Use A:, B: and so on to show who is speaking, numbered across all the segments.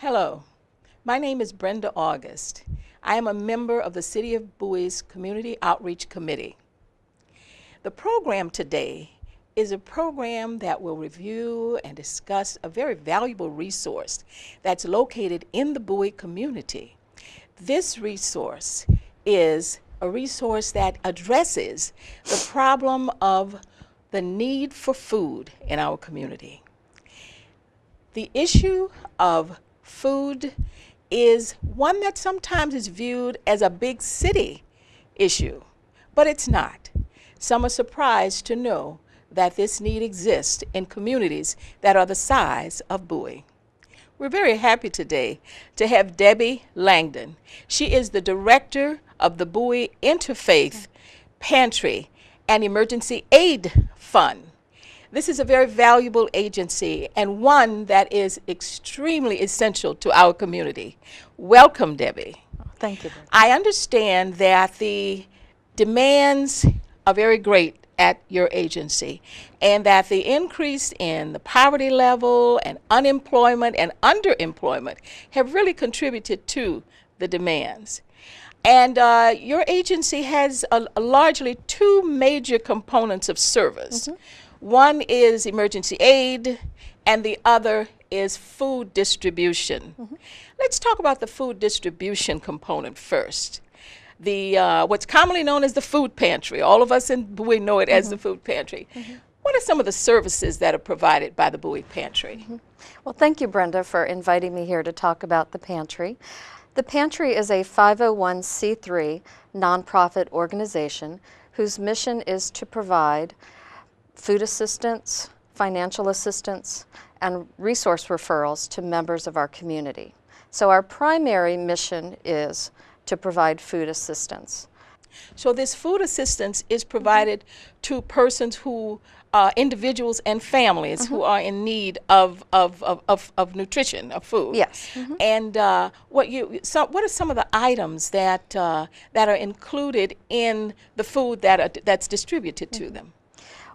A: Hello, my name is Brenda August. I am a member of the City of Bowie's Community Outreach Committee. The program today is a program that will review and discuss a very valuable resource that's located in the Bowie community. This resource is a resource that addresses the problem of the need for food in our community. The issue of food is one that sometimes is viewed as a big city issue, but it's not. Some are surprised to know that this need exists in communities that are the size of Bowie. We're very happy today to have Debbie Langdon. She is the director of the Bowie Interfaith Pantry and Emergency Aid Fund. This is a very valuable agency and one that is extremely essential to our community. Welcome, Debbie.
B: Thank you.
A: I understand that the demands are very great at your agency and that the increase in the poverty level and unemployment and underemployment have really contributed to the demands. And your agency has largely two major components of service. One is emergency aid, and the other is food distribution. Let's talk about the food distribution component first. The what's commonly known as the food pantry. All of us in Bowie know it as the food pantry. What are some of the services that are provided by the Bowie Pantry?
B: Well, thank you, Brenda, for inviting me here to talk about the pantry. The pantry is a 501c3 nonprofit organization whose mission is to provide food assistance, financial assistance, and resource referrals to members of our community. So our primary mission is to provide food assistance.
A: So this food assistance is provided to persons who, individuals and families who are in need of nutrition, of food.
B: Yes.
A: And what are some of the items that are included in the food that's distributed to them?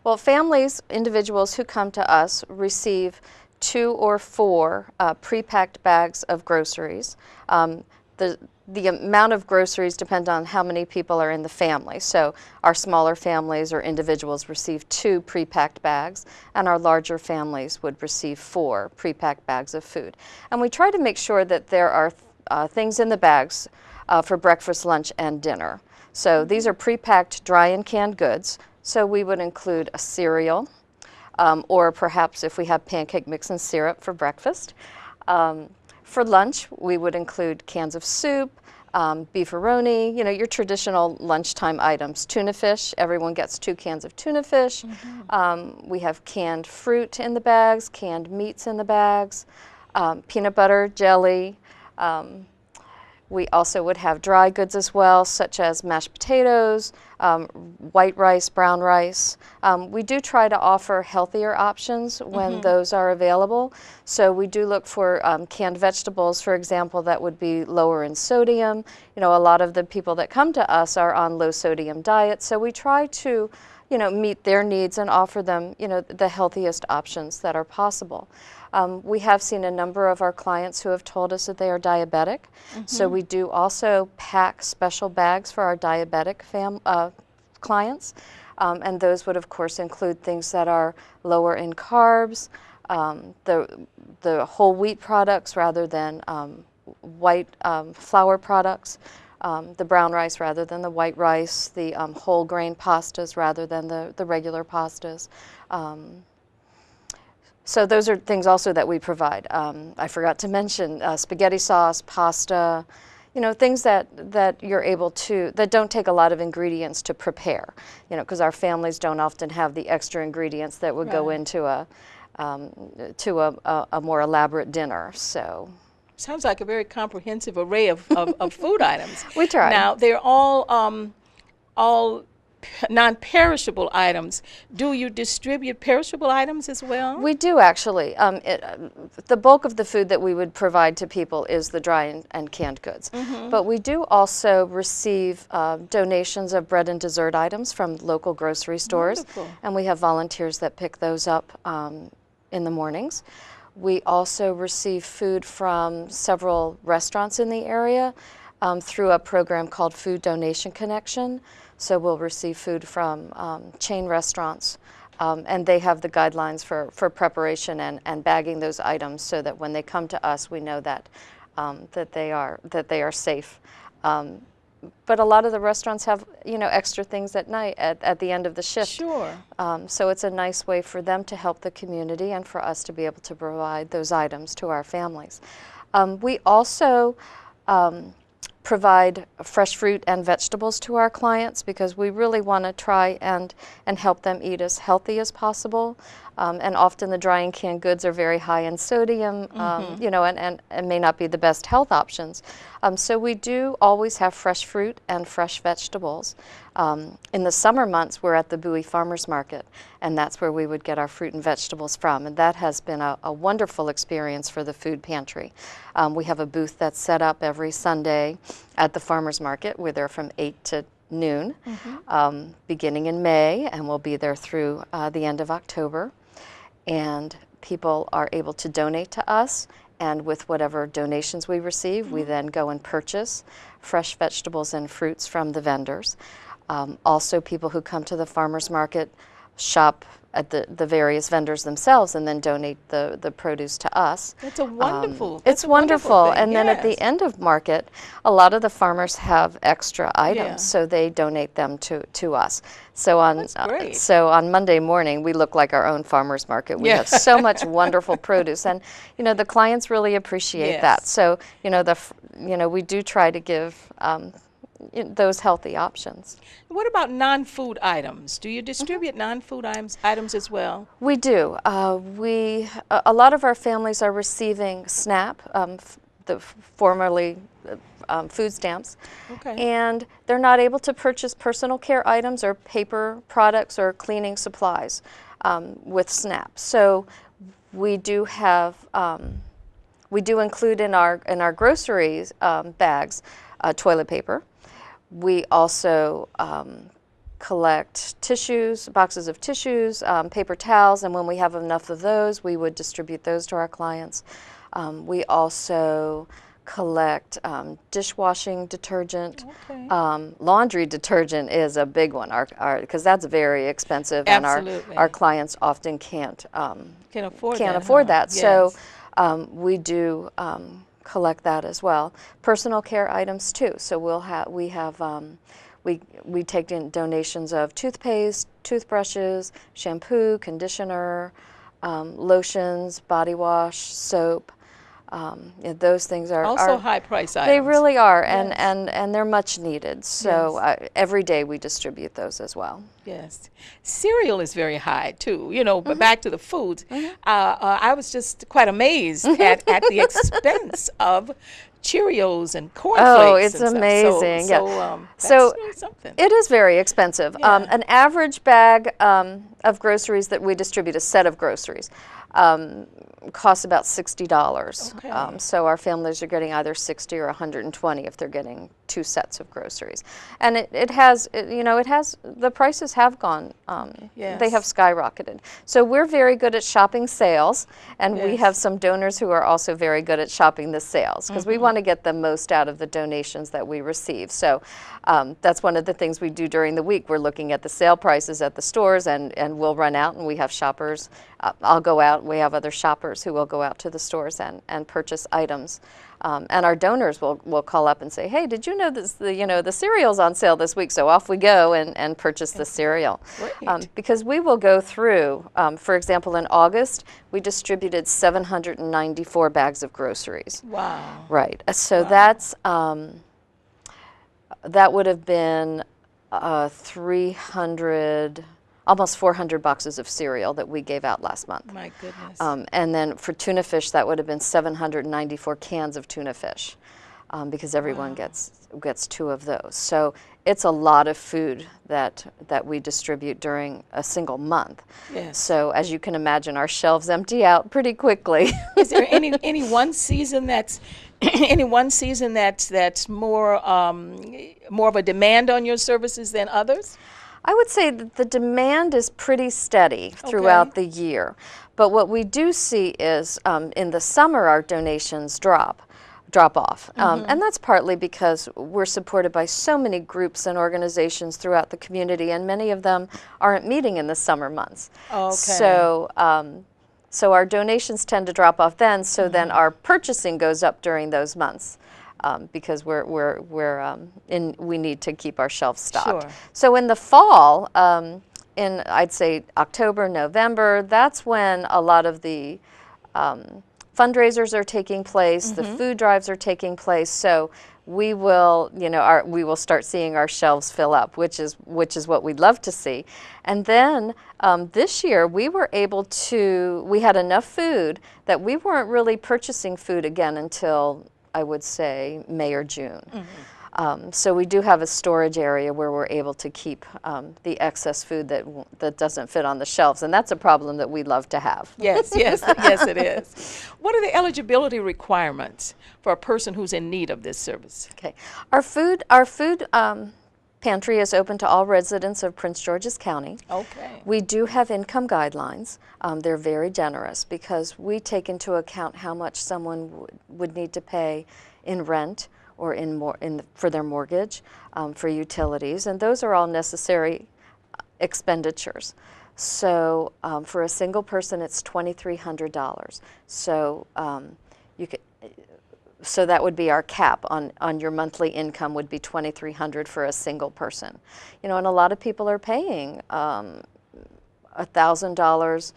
B: Well, families, individuals who come to us receive 2 or 4 pre-packed bags of groceries. The amount of groceries depend on how many people are in the family. So our smaller families or individuals receive 2 pre-packed bags, and our larger families would receive 4 pre-packed bags of food. And we try to make sure that there are things in the bags for breakfast, lunch, and dinner. So these are pre-packed dry and canned goods. So we would include a cereal, or perhaps if we have pancake mix and syrup for breakfast. For lunch, we would include cans of soup, beefaroni, your traditional lunchtime items. Tuna fish, everyone gets 2 cans of tuna fish. We have canned fruit in the bags, canned meats in the bags, peanut butter, jelly. We also would have dry goods as well, such as mashed potatoes, white rice, brown rice. We do try to offer healthier options when those are available. So we do look for canned vegetables, for example, that would be lower in sodium. A lot of the people that come to us are on low sodium diets, so we try to meet their needs and offer them, the healthiest options that are possible. We have seen a number of our clients who have told us that they are diabetic, so we do also pack special bags for our diabetic clients, and those would of course include things that are lower in carbs, the whole wheat products rather than white flour products, the brown rice rather than the white rice, the whole grain pastas rather than the regular pastas. So those are things also that we provide. I forgot to mention spaghetti sauce, pasta, things that you're able to, that don't take a lot of ingredients to prepare, because our families don't often have the extra ingredients that would go into a more elaborate dinner. So.
A: Sounds like a very comprehensive array of food items.
B: We try.
A: Now, they're all non-perishable items. Do you distribute perishable items as well?
B: We do, actually. The bulk of the food that we would provide to people is the dry and canned goods. But we do also receive donations of bread and dessert items from local grocery stores.
A: Wonderful.
B: And we have volunteers that pick those up in the mornings. We also receive food from several restaurants in the area through a program called Food Donation Connection. So we'll receive food from chain restaurants, and they have the guidelines for preparation and bagging those items so that when they come to us, we know that that they are safe. But a lot of the restaurants have, extra things at night at the end of the shift.
A: Sure.
B: So it's a nice way for them to help the community and for us to be able to provide those items to our families. We also provide fresh fruit and vegetables to our clients because we really want to try and help them eat as healthy as possible. And often the dry and canned goods are very high in sodium, and may not be the best health options. So we do always have fresh fruit and fresh vegetables. In the summer months, we're at the Bowie Farmers Market, and that's where we would get our fruit and vegetables from. And that has been a wonderful experience for the food pantry. We have a booth that's set up every Sunday at the Farmers Market. We're there from 8 to noon, beginning in May, and we'll be there through the end of October. And people are able to donate to us, and with whatever donations we receive, we then go and purchase fresh vegetables and fruits from the vendors. Also, people who come to the farmers market shop at the various vendors themselves and then donate the produce to us.
A: That's a wonderful.
B: It's wonderful. And then at the end of market, a lot of the farmers have extra items, so they donate them to us. So on Monday morning, we look like our own farmers market. We have so much wonderful produce, and the clients really appreciate that. So we do try to give those healthy options.
A: What about non-food items? Do you distribute non-food items as well?
B: We do. A lot of our families are receiving SNAP, formerly food stamps, and they're not able to purchase personal care items or paper products or cleaning supplies with SNAP. So we do have, we do include in our groceries bags toilet paper. We also collect tissues, boxes of tissues, paper towels, and when we have enough of those, we would distribute those to our clients. We also collect dishwashing detergent. Laundry detergent is a big one, because that's very expensive, and our clients often can't afford that. Yes. So we do collect that as well. Personal care items too. So we take in donations of toothpaste, toothbrushes, shampoo, conditioner, lotions, body wash, soap. Those things are
A: also high price items.
B: They really are, and they're much needed. So every day we distribute those as well.
A: Yes, cereal is very high too. But back to the foods, I was just quite amazed at the expense of Cheerios and cornflakes.
B: Oh, it's amazing.
A: That's really something.
B: It is very expensive. An average bag of groceries that we distribute, a set of groceries, costs about $60. So our families are getting either 60 or 120 if they're getting 2 sets of groceries. And the prices have gone, they have skyrocketed. So we're very good at shopping sales, and we have some donors who are also very good at shopping the sales, because we want to get the most out of the donations that we receive. So that's one of the things we do during the week. We're looking at the sale prices at the stores, and we'll run out, and we have shoppers. I'll go out, we have other shoppers who will go out to the stores and purchase items. And our donors will call up and say, hey, did you know this, the cereal's on sale this week? So off we go and purchase the cereal. Because we will go through, for example, in August, we distributed 794 bags of groceries.
A: Wow.
B: Right. So that's, that would have been 300, almost 400 boxes of cereal that we gave out last month.
A: My goodness.
B: And then for tuna fish, that would have been 794 cans of tuna fish, because everyone gets 2 of those. So it's a lot of food that we distribute during a single month.
A: Yes.
B: So as you can imagine, our shelves empty out pretty quickly.
A: Is there any one season that's more of a demand on your services than others?
B: I would say that the demand is pretty steady throughout the year. But what we do see is in the summer our donations drop off. And that's partly because we're supported by so many groups and organizations throughout the community, and many of them aren't meeting in the summer months. So, so our donations tend to drop off then, so then our purchasing goes up during those months. Because we need to keep our shelves stocked.
A: Sure.
B: So in the fall, in I'd say October, November, that's when a lot of the fundraisers are taking place, the food drives are taking place. So we will, we will start seeing our shelves fill up, which is what we'd love to see. And then this year we were able to, we had enough food that we weren't really purchasing food again until, I would say, May or June. So we do have a storage area where we're able to keep the excess food that doesn't fit on the shelves, and that's a problem that we love to have.
A: Yes, yes, yes it is. What are the eligibility requirements for a person who's in need of this service?
B: Okay, our food pantry is open to all residents of Prince George's County.
A: Okay.
B: We do have income guidelines. They're very generous because we take into account how much someone would need to pay in rent or for their mortgage, for utilities, and those are all necessary expenditures. So for a single person, it's $2,300. So so that would be our cap on your monthly income would be $2,300 for a single person. And a lot of people are paying $1,000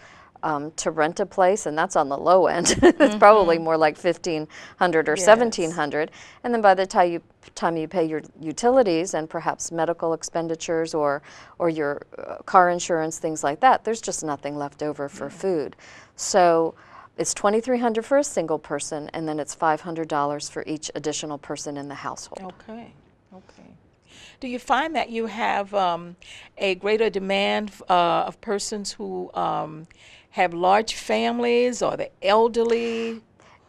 B: to rent a place, and that's on the low end. It's probably more like $1,500 or $1,700. And then by the time you pay your utilities and perhaps medical expenditures or your car insurance, things like that, there's just nothing left over for food. So it's $2,300 for a single person, and then it's $500 for each additional person in the household.
A: Okay, okay. Do you find that you have a greater demand of persons who have large families or the elderly?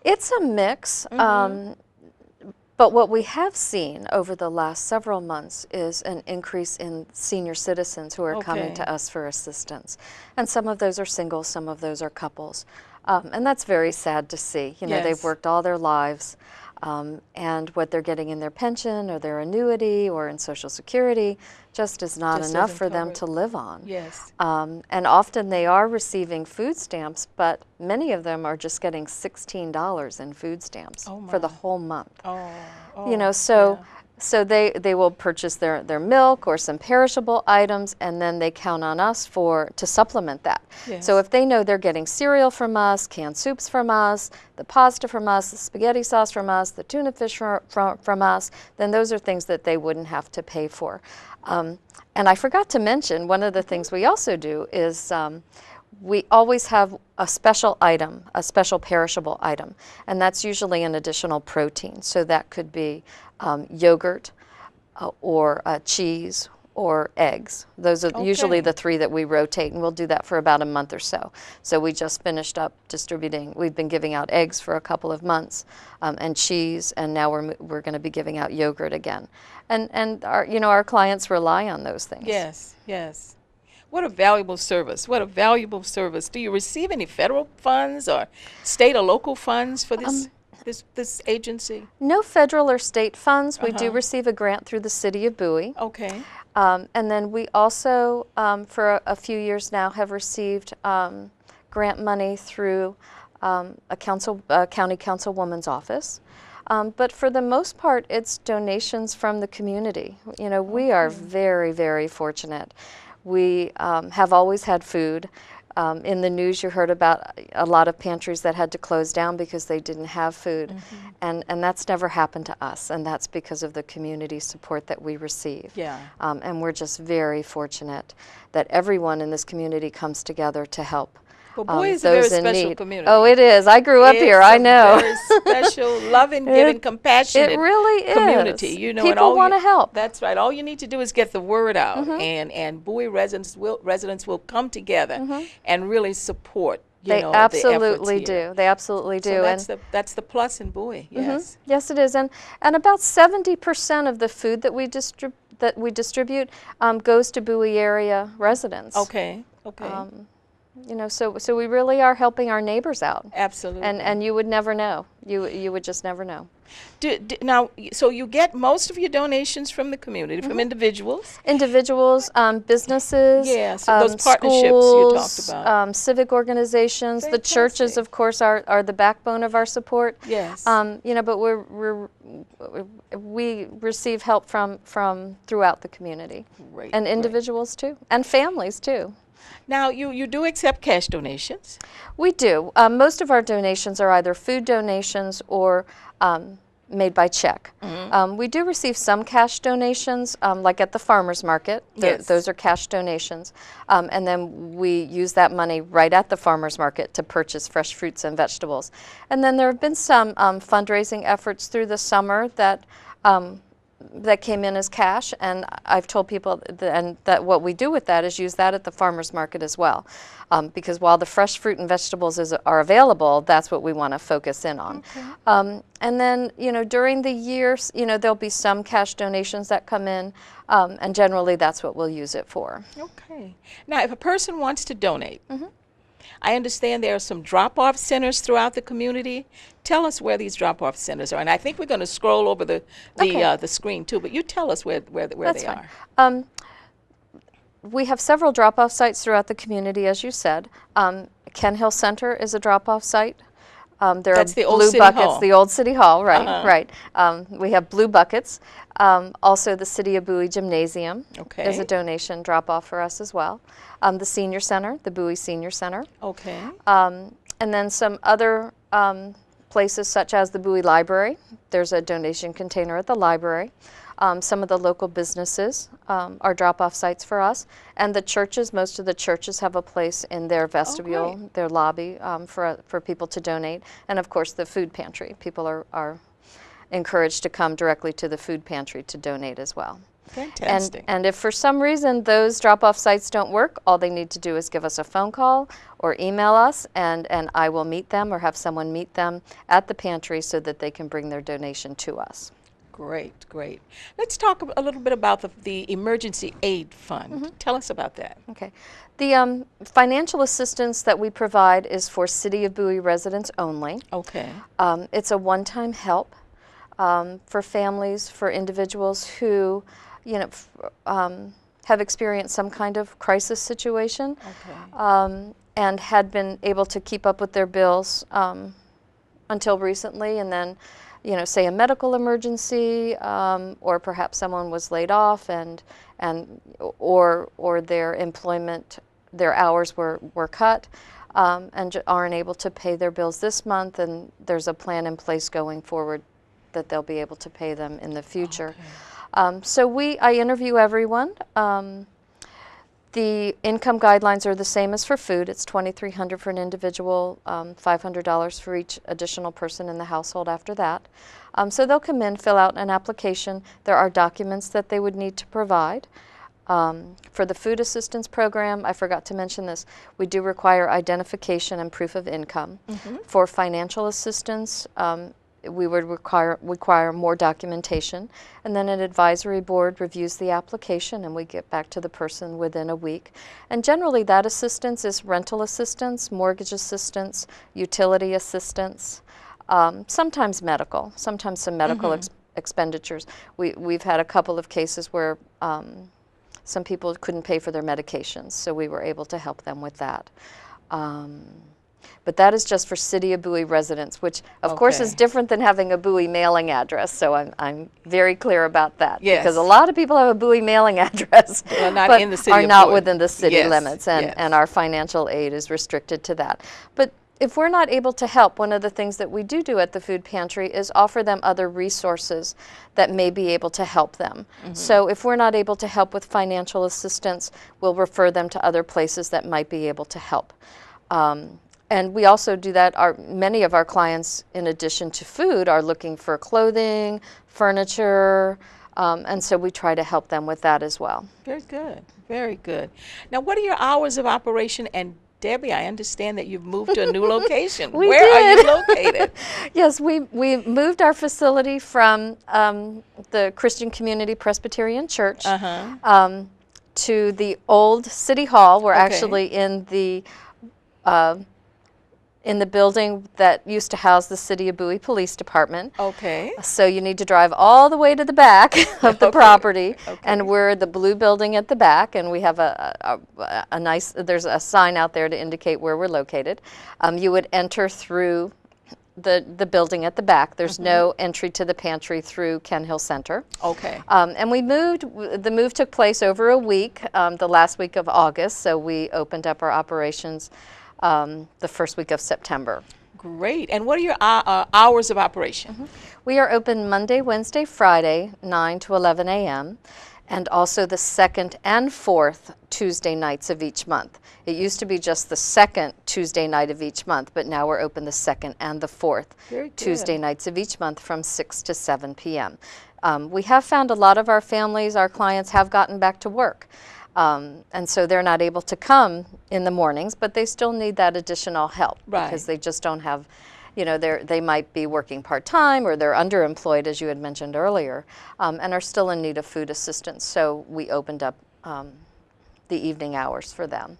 B: It's a mix. But what we have seen over the last several months is an increase in senior citizens who are coming to us for assistance. And some of those are singles, some of those are couples. And that's very sad to see. They've worked all their lives, and what they're getting in their pension or their annuity or in Social Security just is not enough for them to live on.
A: Yes.
B: And often they are receiving food stamps, but many of them are just getting $16 in food stamps for the whole month. So they will purchase their milk or some perishable items, and then they count on us to supplement that.
A: Yes.
B: So if they know they're getting cereal from us, canned soups from us, the pasta from us, the spaghetti sauce from us, the tuna fish from us, then those are things that they wouldn't have to pay for. And I forgot to mention, one of the things we also do is we always have a special item, a special perishable item, and that's usually an additional protein. So that could be yogurt or cheese or eggs. Those are usually the three that we rotate, and we'll do that for about a month or so. So we just finished up distributing. We've been giving out eggs for a couple of months, and cheese, and now we're going to be giving out yogurt again. And our clients rely on those things.
A: Yes, yes. What a valuable service. What a valuable service. Do you receive any federal funds or state or local funds for this agency?
B: No federal or state funds. We do receive a grant through the city of Bowie.
A: Okay.
B: And then we also, for a few years now, have received grant money through a county councilwoman's office. But for the most part, it's donations from the community. We are very, very fortunate. We have always had food. In the news, you heard about a lot of pantries that had to close down because they didn't have food. And that's never happened to us, and that's because of the community support that we receive.
A: Yeah.
B: And we're just very fortunate that everyone in this community comes together to help.
A: Well, Bowie is a very special community.
B: Oh, it is. I grew up here. I know.
A: It's a very special, loving, giving, compassionate
B: it really is.
A: community.
B: People want to help.
A: That's right. All you need to do is get the word out, and Bowie residents will come together and really support.
B: They absolutely do. They absolutely do.
A: So that's the plus in Bowie. Yes.
B: Yes, it is. And about 70% of the food that we that we distribute goes to Bowie area residents.
A: Okay, okay.
B: You know, so we really are helping our neighbors out.
A: Absolutely.
B: And you would never know. You would just never know.
A: Now, so you get most of your donations from the community, from individuals?
B: Individuals, businesses,
A: yeah, so those partnerships
B: schools,
A: you talked about.
B: civic organizations.
A: Fantastic.
B: The churches, of course, are the backbone of our support.
A: Yes.
B: You know, but we receive help from throughout the community.
A: Great,
B: And
A: great.
B: individuals too, and families too.
A: Now, you do accept cash donations?
B: We do. Most of our donations are either food donations or made by check. We do receive some cash donations, like at the farmer's market.
A: Yes.
B: Those are cash donations. And then we use that money right at the farmer's market to purchase fresh fruits and vegetables. And then there have been some fundraising efforts through the summer that that came in as cash, and I've told people that what we do with that is use that at the farmer's market as well, because while the fresh fruit and vegetables are available, that's what we want to focus in on. Okay. And then, you know, during the year, you know, there'll be some cash donations that come in, and generally that's what we'll use it for.
A: Okay. Now, if a person wants to donate, I understand there are some drop-off centers throughout the community. Tell us where these drop-off centers are, and I think we're going to scroll over the screen too. But you tell us where
B: That's
A: they
B: fine.
A: are.
B: We have several drop-off sites throughout the community, as you said. Ken Hill Center is a drop-off site. There
A: That's
B: are
A: the old
B: blue
A: City
B: buckets,
A: Hall.
B: the old City Hall, right? Right. We have blue buckets. Also, the City of Bowie Gymnasium is a donation drop-off for us as well. The Senior Center, the Bowie Senior Center.
A: Okay.
B: And then some other places such as the Bowie Library. There's a donation container at the library. Some of the local businesses are drop-off sites for us. And the churches, most of the churches have a place in their vestibule, their lobby, for people to donate. And of course, the food pantry. People are encouraged to come directly to the food pantry to donate as well.
A: Fantastic.
B: And if for some reason those drop-off sites don't work, all they need to do is give us a phone call or email us, and I will meet them or have someone meet them at the pantry so that they can bring their donation to us.
A: Great, great. Let's talk a little bit about the Emergency Aid Fund. Tell us about that.
B: Okay. The financial assistance that we provide is for City of Bowie residents only.
A: Okay.
B: It's a one-time help for families, for individuals who, you know, have experienced some kind of crisis situation, and had been able to keep up with their bills until recently, and then, you know, say a medical emergency, or perhaps someone was laid off, or their employment, their hours were cut, and aren't able to pay their bills this month, and there's a plan in place going forward that they'll be able to pay them in the future. So I interview everyone. The income guidelines are the same as for food. It's $2,300 for an individual, $500 for each additional person in the household after that. So they'll come in, fill out an application. There are documents that they would need to provide. For the food assistance program, I forgot to mention this, we do require identification and proof of income. For financial assistance, we would require more documentation, and then an advisory board reviews the application, and we get back to the person within a week. And generally that assistance is rental assistance, mortgage assistance, utility assistance, sometimes medical, sometimes some medical expenditures. We've had a couple of cases where some people couldn't pay for their medications, so we were able to help them with that. But that is just for City of Bowie residents, which of course is different than having a Bowie mailing address, so I'm very clear about that.
A: Yes.
B: Because a lot of people have a Bowie mailing address,
A: not in the city
B: are
A: of
B: not
A: Bowie.
B: within the city
A: Yes,
B: limits, and,
A: yes.
B: and our financial aid is restricted to that. But if we're not able to help, one of the things that we do at the food pantry is offer them other resources that may be able to help them. So if we're not able to help with financial assistance, we'll refer them to other places that might be able to help. And we also do that. Many of our clients, in addition to food, are looking for clothing, furniture, and so we try to help them with that as well.
A: Very good, very good. Now, what are your hours of operation, and Debbie, I understand that you've moved to a new location.
B: We
A: Where are you
B: did.
A: located?
B: Yes, we moved our facility from the Christian Community Presbyterian Church to the old City Hall. We're actually in the building that used to house the City of Bowie Police Department.
A: Okay.
B: So you need to drive all the way to the back of the property, and we're the blue building at the back, and we have a nice, there's a sign out there to indicate where we're located. You would enter through the building at the back. There's no entry to the pantry through Ken Hill Center.
A: Okay.
B: And we moved, the move took place over a week, the last week of August, so we opened up our operations the first week of September.
A: Great. And what are your hours of operation?
B: We are open Monday, Wednesday, Friday, 9 to 11 a.m., and also the second and fourth Tuesday nights of each month. It used to be just the second Tuesday night of each month, but now we're open the second and the fourth Tuesday nights of each month from 6 to 7 p.m. We have found a lot of our families, our clients, have gotten back to work. And so they're not able to come in the mornings, but they still need that additional help because they just don't have, you know, they might be working part-time or they're underemployed, as you had mentioned earlier, and are still in need of food assistance. So we opened up the evening hours for them.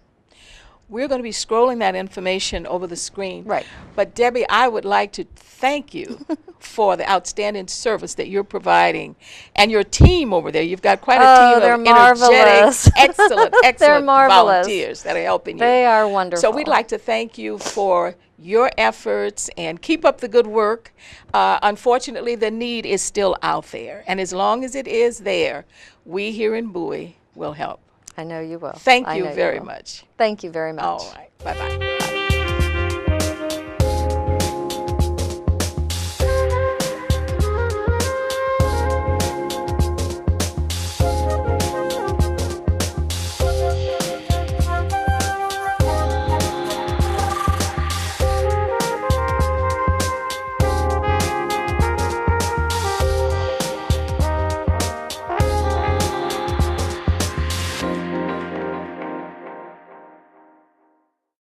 A: We're going to be scrolling that information over the screen.
B: Right.
A: But Debbie, I would like to thank you for the outstanding service that you're providing, and your team over there. You've got quite a team of
B: marvelous.
A: energetic, excellent
B: marvelous.
A: volunteers that are helping you.
B: They are wonderful.
A: So we'd like to thank you for your efforts and keep up the good work. Unfortunately, the need is still out there, and as long as it is there, we here in Bowie will help.
B: I know you will.
A: Thank you very much.
B: Thank you very much.
A: All right. Bye-bye.